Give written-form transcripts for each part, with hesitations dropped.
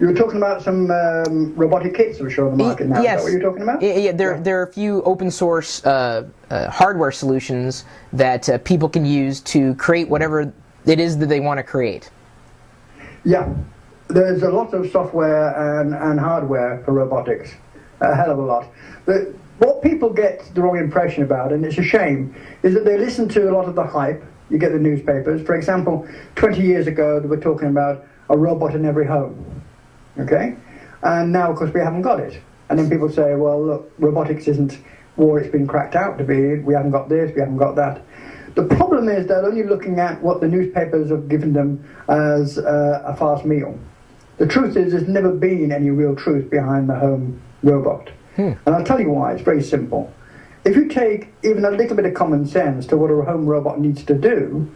You were talking about some robotic kits that are showing on the market now. Yes. Is that what you're talking about? Yeah, there are a few open source hardware solutions that people can use to create whatever it is that they want to create. Yeah. There's a lot of software and hardware for robotics. A hell of a lot. But what people get the wrong impression about, and it's a shame, is that they listen to a lot of the hype. You get the newspapers. For example, 20 years ago, they were talking about a robot in every home. Okay? And now, of course, we haven't got it. And then people say, well, look, robotics isn't what it's been cracked out to be. We haven't got this, we haven't got that. The problem is they're only looking at what the newspapers have given them as a fast meal. The truth is there's never been any real truth behind the home robot. And I'll tell you why. It's very simple. If you take even a little bit of common sense to what a home robot needs to do,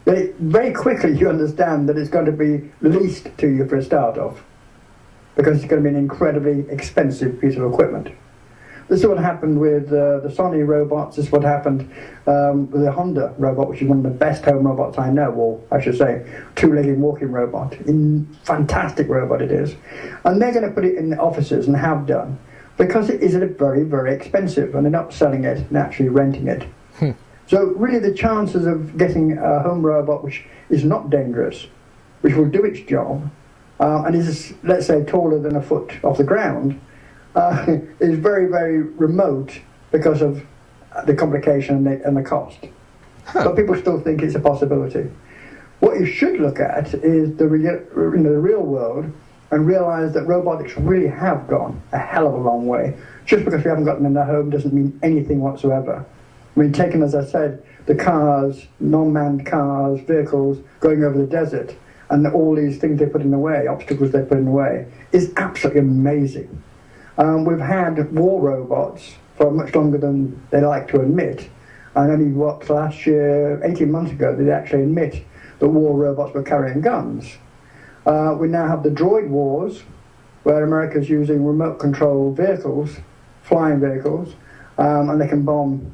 then very quickly you understand that it's going to be leased to you for a start off, because it's going to be an incredibly expensive piece of equipment. This is what happened with the Sony robots. This is what happened with the Honda robot, which is one of the best home robots I know, or I should say, two-legged walking robot. Fantastic robot it is. And they're going to put it in offices, and have done, because it is very, very expensive, and they're not selling it and actually renting it. So really the chances of getting a home robot which is not dangerous, which will do its job, and is, let's say, taller than a foot off the ground, is very, very remote because of the complication and the cost. But people still think it's a possibility. What you should look at is the real world, and realize that robotics really have gone a hell of a long way. Just because we haven't got them in the home doesn't mean anything whatsoever. I mean, taking, as I said, the cars, non-manned cars, vehicles going over the desert, and all these things they put in the way, obstacles they put in the way, is absolutely amazing. We've had war robots for much longer than they like to admit, and only, last year, 18 months ago, did they actually admit that war robots were carrying guns. We now have the droid wars, where America's using remote-controlled vehicles, flying vehicles, and they can bomb.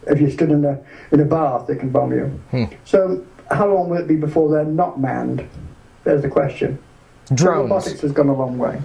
If you stood in a bath, they can bomb you. So, how long will it be before they're not manned? There's the question. Drones. So robotics has gone a long way.